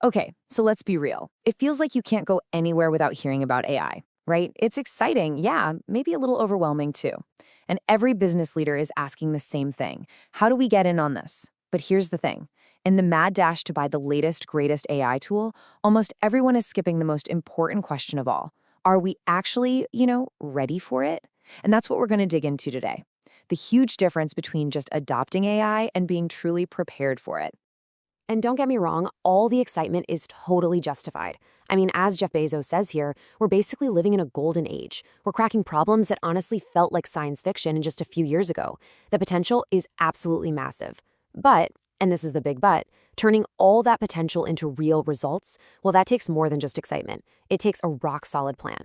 Okay, so let's be real. It feels like you can't go anywhere without hearing about AI, right? It's exciting, yeah, maybe a little overwhelming too. And every business leader is asking the same thing. How do we get in on this? But here's the thing. In the mad dash to buy the latest, greatest AI tool, almost everyone is skipping the most important question of all. Are we actually, ready for it? And that's what we're going to dig into today. The huge difference between just adopting AI and being truly prepared for it. And don't get me wrong, all the excitement is totally justified. I mean, as Jeff Bezos says here, we're basically living in a golden age. We're cracking problems that honestly felt like science fiction just a few years ago. The potential is absolutely massive. But, and this is the big but, turning all that potential into real results, well, that takes more than just excitement. It takes a rock-solid plan.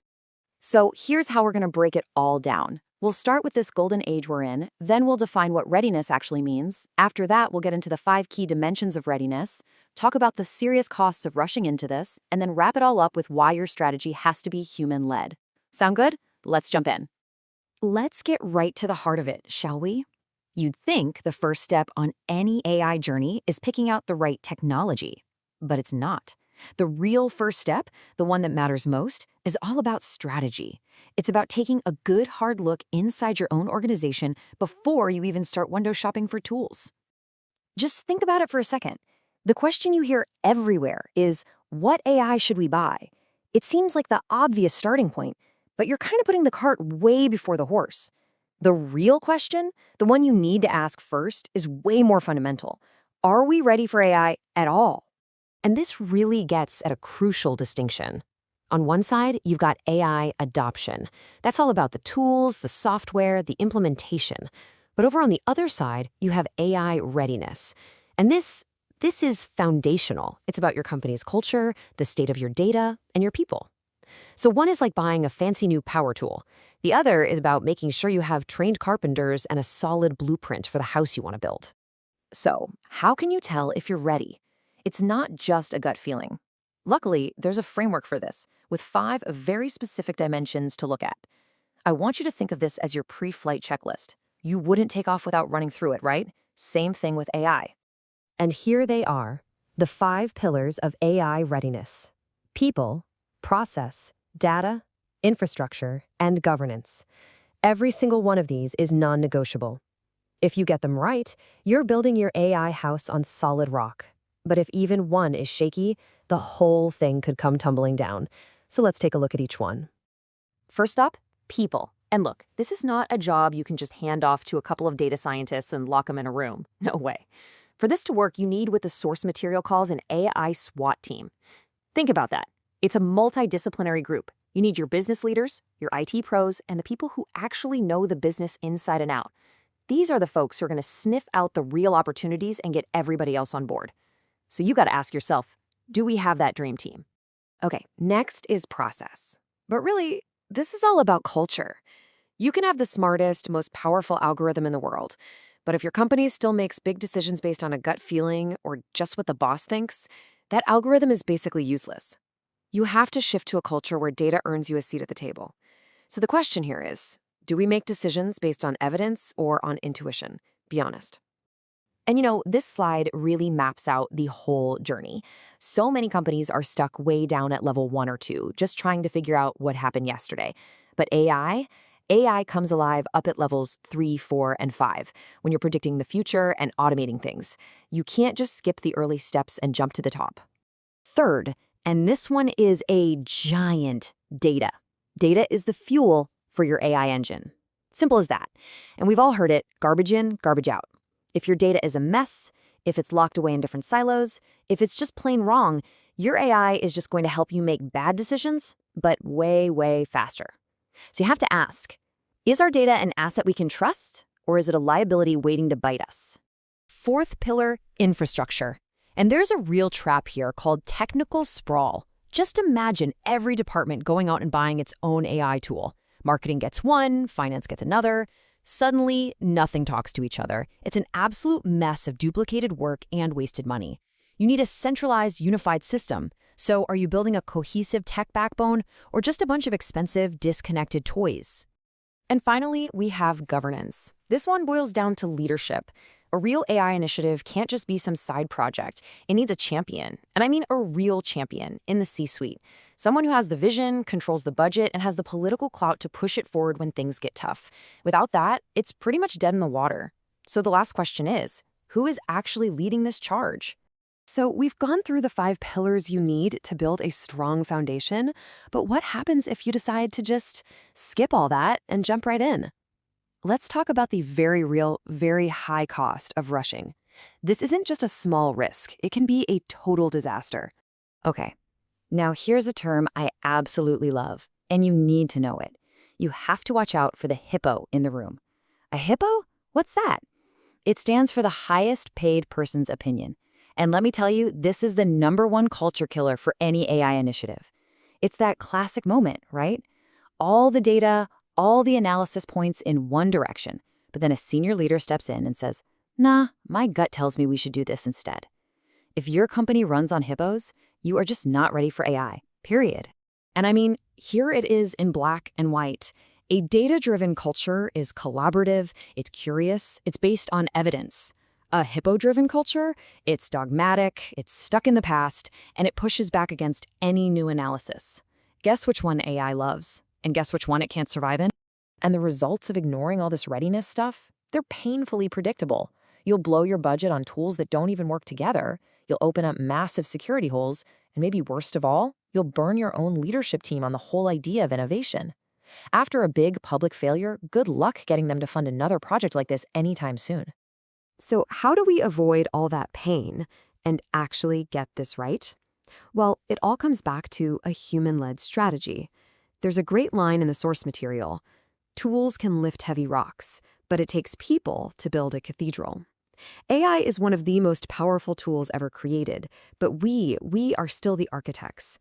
So here's how we're going to break it all down. We'll start with this golden age we're in, then we'll define what readiness actually means. After that, we'll get into the 5 key dimensions of readiness, talk about the serious costs of rushing into this, and then wrap it all up with why your strategy has to be human-led. Sound good? Let's jump in. Let's get right to the heart of it, shall we? You'd think the first step on any AI journey is picking out the right technology, but it's not. The real first step, the one that matters most, is all about strategy. It's about taking a good hard look inside your own organization before you even start window shopping for tools. Just think about it for a second. The question you hear everywhere is, what AI should we buy? It seems like the obvious starting point, but you're kind of putting the cart way before the horse. The real question, the one you need to ask first, is way more fundamental. Are we ready for AI at all? And this really gets at a crucial distinction. On one side, you've got AI adoption. That's all about the tools, the software, the implementation. But over on the other side, you have AI readiness. And this is foundational. It's about your company's culture, the state of your data, and your people. So one is like buying a fancy new power tool. The other is about making sure you have trained carpenters and a solid blueprint for the house you want to build. So, how can you tell if you're ready? It's not just a gut feeling. Luckily, there's a framework for this, with 5 very specific dimensions to look at. I want you to think of this as your pre-flight checklist. You wouldn't take off without running through it, right? Same thing with AI. And here they are, the 5 pillars of AI readiness: people, process, data, infrastructure, and governance. Every single one of these is non-negotiable. If you get them right, you're building your AI house on solid rock. But if even one is shaky, the whole thing could come tumbling down. So let's take a look at each one. First up, people. And look, this is not a job you can just hand off to a couple of data scientists and lock them in a room. No way. For this to work, you need what the source material calls an AI SWAT team. Think about that. It's a multidisciplinary group. You need your business leaders, your IT pros, and the people who actually know the business inside and out. These are the folks who are going to sniff out the real opportunities and get everybody else on board. So you got to ask yourself, do we have that dream team? Okay, next is process. But really, this is all about culture. You can have the smartest, most powerful algorithm in the world, but if your company still makes big decisions based on a gut feeling or just what the boss thinks, that algorithm is basically useless. You have to shift to a culture where data earns you a seat at the table. So the question here is, do we make decisions based on evidence or on intuition? Be honest. And this slide really maps out the whole journey. So many companies are stuck way down at level 1 or 2, just trying to figure out what happened yesterday. But AI comes alive up at levels 3, 4, and 5, when you're predicting the future and automating things. You can't just skip the early steps and jump to the top. Third, and this one is a giant, data. Data is the fuel for your AI engine. Simple as that. And we've all heard it, garbage in, garbage out. If your data is a mess, if it's locked away in different silos, if it's just plain wrong, your AI is just going to help you make bad decisions, but way, way faster. So you have to ask, is our data an asset we can trust, or is it a liability waiting to bite us? Fourth pillar, infrastructure. And there's a real trap here called technical sprawl. Just imagine every department going out and buying its own AI tool. Marketing gets one, finance gets another. Suddenly, nothing talks to each other. It's an absolute mess of duplicated work and wasted money. You need a centralized, unified system. So are you building a cohesive tech backbone or just a bunch of expensive, disconnected toys? And finally, we have governance. This one boils down to leadership. A real AI initiative can't just be some side project. It needs a champion. And I mean a real champion in the C-suite. Someone who has the vision, controls the budget, and has the political clout to push it forward when things get tough. Without that, it's pretty much dead in the water. So the last question is, who is actually leading this charge? So we've gone through the 5 pillars you need to build a strong foundation, but what happens if you decide to just skip all that and jump right in? Let's talk about the very real, very high cost of rushing. This isn't just a small risk. It can be a total disaster. Okay, now here's a term I absolutely love, and you need to know it. You have to watch out for the hippo in the room. A hippo? What's that? It stands for the highest paid person's opinion. And let me tell you, this is the #1 culture killer for any AI initiative. It's that classic moment, right? All the data, all the analysis points in one direction, but then a senior leader steps in and says, nah, my gut tells me we should do this instead. If your company runs on hippos, you are just not ready for AI, period. And I mean, here it is in black and white. A data-driven culture is collaborative, it's curious, it's based on evidence. A hippo-driven culture, it's dogmatic, it's stuck in the past, and it pushes back against any new analysis. Guess which one AI loves? And guess which one it can't survive in? And the results of ignoring all this readiness stuff? They're painfully predictable. You'll blow your budget on tools that don't even work together. You'll open up massive security holes. And maybe worst of all, you'll burn your own leadership team on the whole idea of innovation. After a big public failure, good luck getting them to fund another project like this anytime soon. So how do we avoid all that pain and actually get this right? Well, it all comes back to a human-led strategy. There's a great line in the source material. Tools can lift heavy rocks, but it takes people to build a cathedral. AI is one of the most powerful tools ever created, but we are still the architects.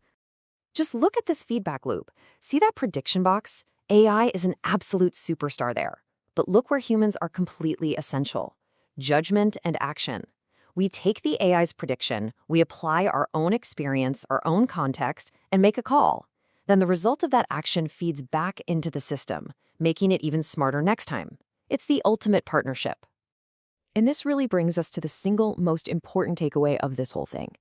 Just look at this feedback loop. See that prediction box? AI is an absolute superstar there. But look where humans are completely essential. Judgment and action. We take the AI's prediction, we apply our own experience, our own context, and make a call. Then the result of that action feeds back into the system, making it even smarter next time. It's the ultimate partnership. And this really brings us to the single most important takeaway of this whole thing.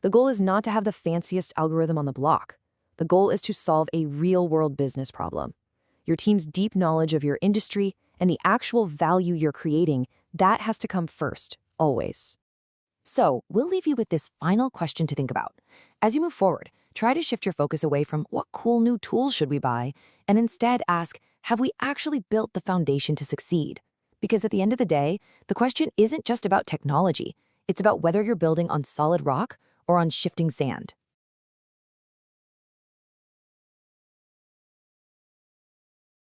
The goal is not to have the fanciest algorithm on the block. The goal is to solve a real-world business problem. Your team's deep knowledge of your industry and the actual value you're creating, that has to come first, always. So, we'll leave you with this final question to think about. As you move forward, try to shift your focus away from what cool new tools should we buy, and instead ask, have we actually built the foundation to succeed? Because at the end of the day, the question isn't just about technology. It's about whether you're building on solid rock or on shifting sand.